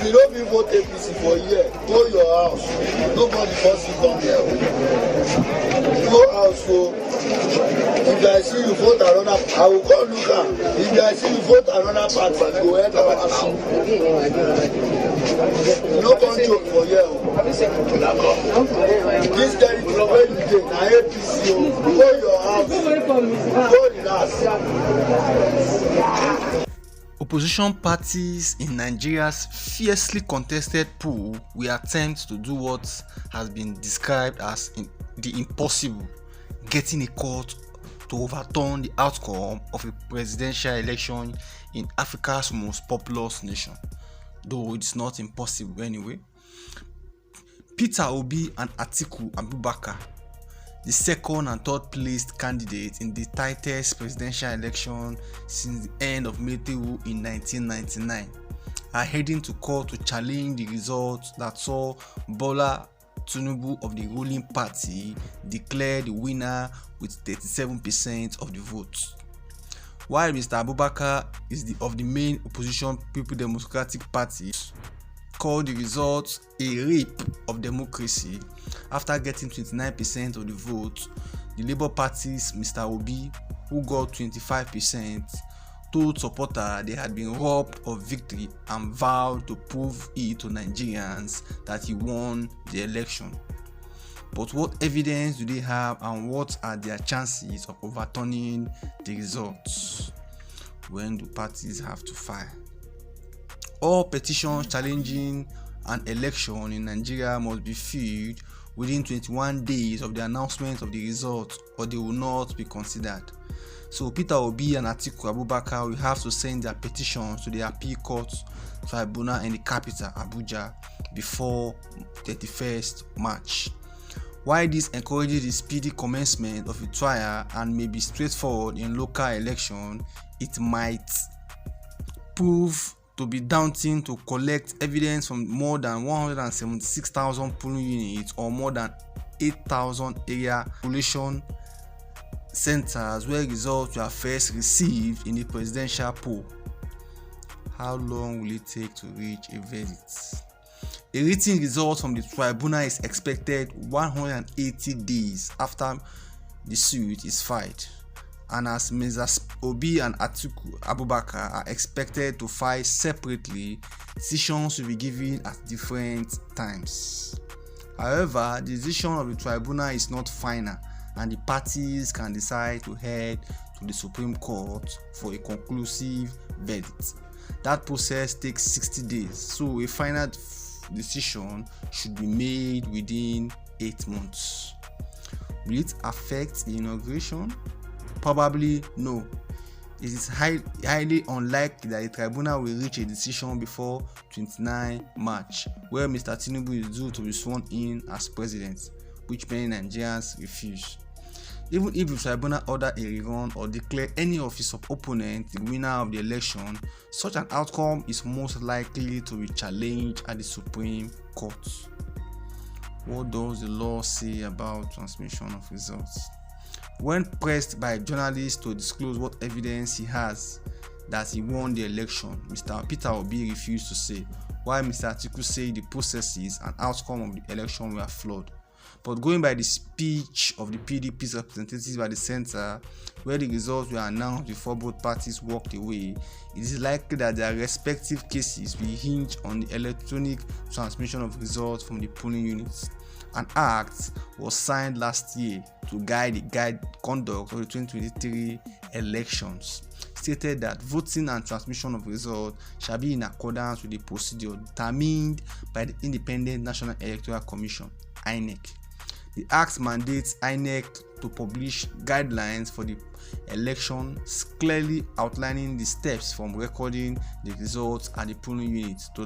If you don't even vote APC for a year, go your house. Nobody force you come here. Go house for. If I see you vote another, I will come look at. If I see you vote another party, go ahead our house. No control for here. This territory where you dey na APC o. Go your house. Go relax. Opposition parties in Nigeria's fiercely contested poll will attempt to do what has been described as the impossible, getting a court to overturn the outcome of a presidential election in Africa's most populous nation, though it's not impossible anyway. Peter Obi and Atiku Abubakar, the second and third placed candidate in the tightest presidential election since the end of military rule in 1999, are heading to court to challenge the results that saw Bola Tinubu of the ruling party declared the winner with 37% of the votes. While Mr. Abubakar is of the main opposition People Democratic Party, called the results a rape of democracy after getting 29% of the vote. The Labour Party's Mr. Obi, who got 25%, told supporters they had been robbed of victory and vowed to prove it to Nigerians that he won the election. But what evidence do they have, and what are their chances of overturning the results? When do parties have to file? All petitions challenging an election in Nigeria must be filed within 21 days of the announcement of the results, or they will not be considered. So Peter Obi and Atiku Abubakar will have to send their petitions to the appeal court tribunal in the capital, Abuja, before 31st March. While this encourages the speedy commencement of a trial and may be straightforward in local election, it might prove to be daunting to collect evidence from more than 176,000 polling units or more than 8,000 area population centers where results were first received in the presidential poll. How long will it take to reach a verdict? A written result from the tribunal is expected 180 days after the suit is filed, and as Mr. Obi and Atiku Abubakar are expected to file separately, decisions will be given at different times. However, the decision of the tribunal is not final, and the parties can decide to head to the Supreme Court for a conclusive verdict. That process takes 60 days, so a final decision should be made within 8 months. Will it affect the inauguration? Probably no. It is highly unlikely that the tribunal will reach a decision before 29 March, where Mr. Tinubu is due to be sworn in as president, which many Nigerians refuse. Even if the tribunal order a rerun or declare any of his opponent the winner of the election, such an outcome is most likely to be challenged at the Supreme Court. What does the law say about transmission of results? When pressed by journalists to disclose what evidence he has that he won the election, Mr. Peter Obi refused to say, while Mr. Atiku said the processes and outcome of the election were flawed. But going by the speech of the PDP's representatives by the center, where the results were announced before both parties walked away, it is likely that their respective cases will hinge on the electronic transmission of results from the polling units. An act was signed last year to guide the conduct of the 2023 elections, stated that voting and transmission of results shall be in accordance with the procedure determined by the Independent National Electoral Commission, INEC. The act mandates INEC to publish guidelines for the election, clearly outlining the steps from recording the results at the polling unit to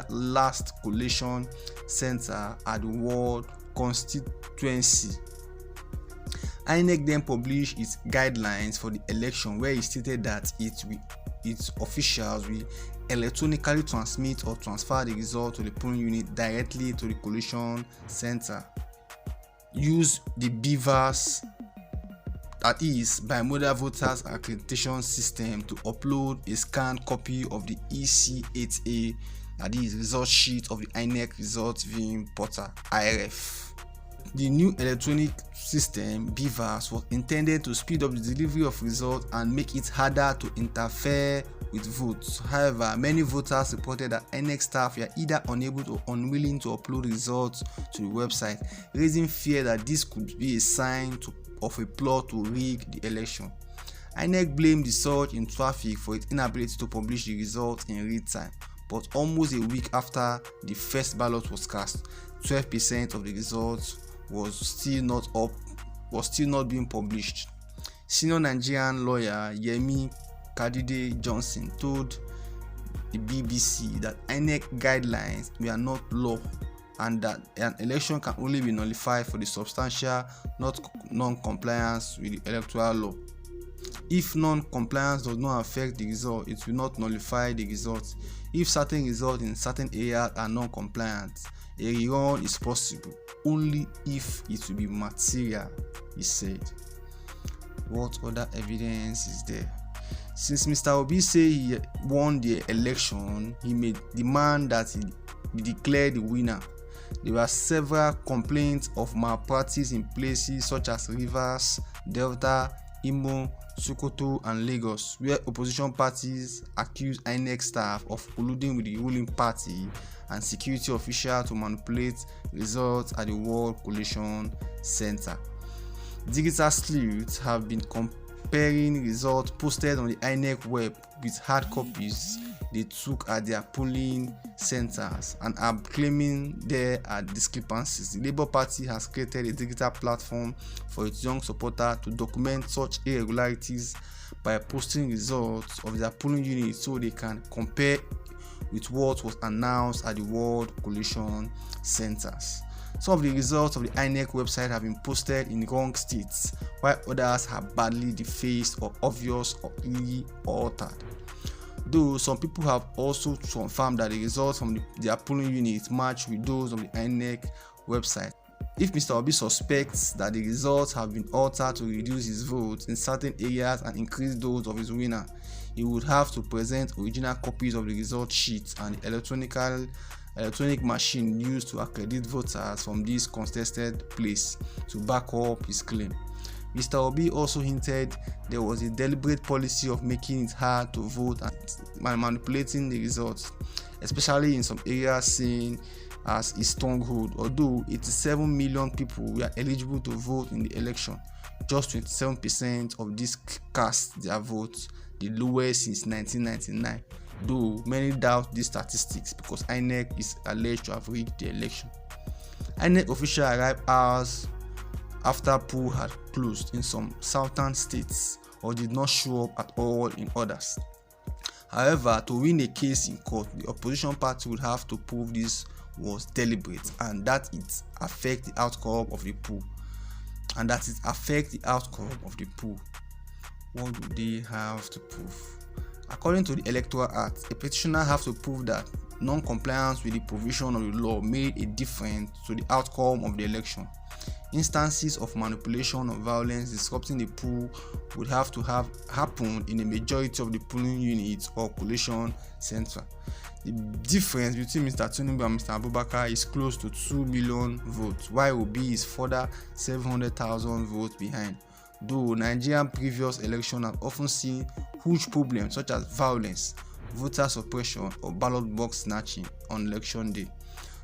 last collation center at the ward constituency. INEC then published its guidelines for the election, where it stated that its officials will electronically transmit or transfer the result to the polling unit directly to the collation center. Use the BVAS, that is Bimodal Voters Accreditation System, to upload a scanned copy of the EC8A that is result sheet of the INEC result viewing portal IRF. The new electronic system BVAS was intended to speed up the delivery of results and make it harder to interfere with votes. However, many voters reported that INEC staff were either unable or unwilling to upload results to the website, raising fear that this could be a sign of a plot to rig the election. INEC blamed the surge in traffic for its inability to publish the results in real time, but almost a week after the first ballot was cast, 12% of the results was still not being published. Senior Nigerian lawyer Yemi Kadide Johnson told the BBC that INEC guidelines were not law and that an election can only be nullified for the substantial non-compliance with the electoral law. If non-compliance does not affect the result, it will not nullify the result. If certain results in certain areas are non-compliant, a rerun is possible only if it will be material, he said. What other evidence is there? Since Mr. Obi said he won the election, he may demand that he be declared the winner. There were several complaints of malpractice in places such as Rivers, Delta, Imo, Sokoto and Lagos, where opposition parties accused INEC staff of colluding with the ruling party and security officials to manipulate results at the World Collation Center. Digital sleuths have been comparing results posted on the INEC web with hard copies they took at their polling centers and are claiming there are discrepancies. The Labour Party has created a digital platform for its young supporters to document such irregularities by posting results of their polling units so they can compare with what was announced at the World Collation Centers. Some of the results of the INEC website have been posted in wrong states, while others are badly defaced or obviously altered. Though some people have also confirmed that the results from their polling units match with those of the INEC website. If Mr. Obi suspects that the results have been altered to reduce his votes in certain areas and increase those of his winner, he would have to present original copies of the result sheets and the electronic machine used to accredit voters from this contested place to back up his claim. Mr. Obi also hinted there was a deliberate policy of making it hard to vote and manipulating the results, especially in some areas seen as a stronghold. Although 87 million people were eligible to vote in the election, just 27% of these cast their votes, the lowest since 1999. Though many doubt these statistics because INEC is alleged to have rigged the election. INEC officials arrived hours after poll had closed in some southern states or did not show up at all in others. However, to win a case in court, the opposition party would have to prove this was deliberate and that it affect the outcome of the poll. What do they have to prove? According to the Electoral Act, a petitioner has to prove that non-compliance with the provision of the law made a difference to the outcome of the election. Instances of manipulation or violence disrupting the poll would have to have happened in a majority of the polling units or collation centre. The difference between Mr. Tinubu and Mr. Abubakar is close to 2 million votes, while Obi is further 700,000 votes behind. Though Nigerian previous elections have often seen huge problems such as violence, voter suppression, or ballot box snatching on election day,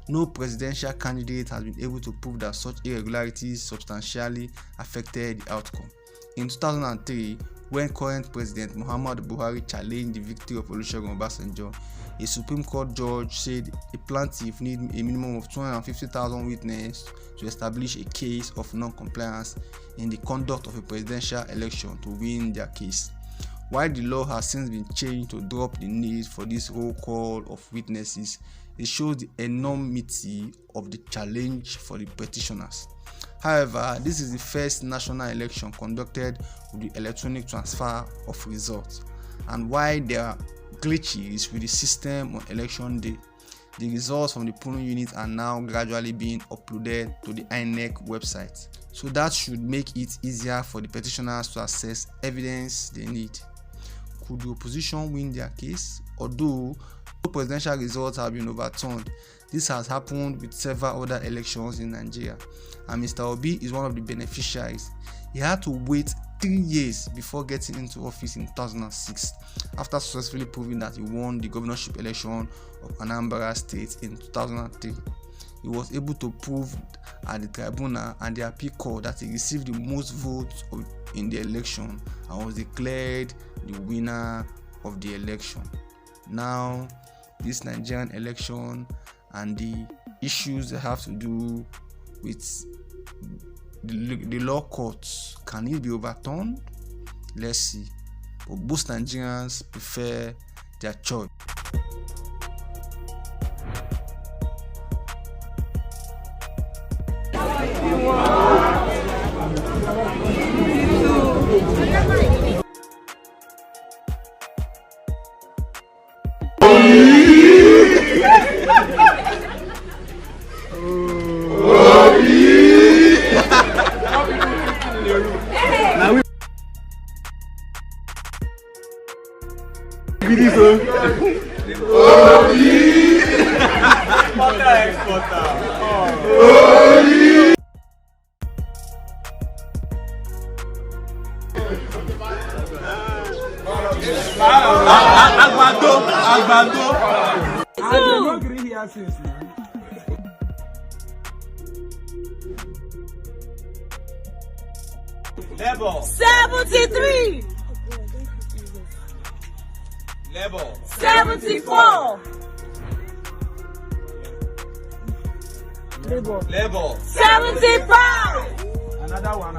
no presidential candidate has been able to prove that such irregularities substantially affected the outcome. In 2003, when current President Muhammadu Buhari challenged the victory of Olusegun Obasanjo, a Supreme Court judge said a plaintiff needs a minimum of 250,000 witnesses to establish a case of non-compliance in the conduct of a presidential election to win their case. While the law has since been changed to drop the need for this roll call of witnesses, it shows the enormity of the challenge for the petitioners. However, this is the first national election conducted with the electronic transfer of results, and while there are glitches with the system on election day, the results from the polling units are now gradually being uploaded to the INEC website. So that should make it easier for the petitioners to access evidence they need. Could the opposition win their case? Although presidential results have been overturned. This has happened with several other elections in Nigeria, and Mr. Obi is one of the beneficiaries. He had to wait 3 years before getting into office in 2006, after successfully proving that he won the governorship election of Anambra State in 2003. He was able to prove at the tribunal and the appeal court that he received the most votes in the election and was declared the winner of the election. Now, this Nigerian election and the issues that have to do with the law courts, can it be overturned? Let's see. But most Nigerians prefer their choice. Level 73. Level 74. Level 75. Another one.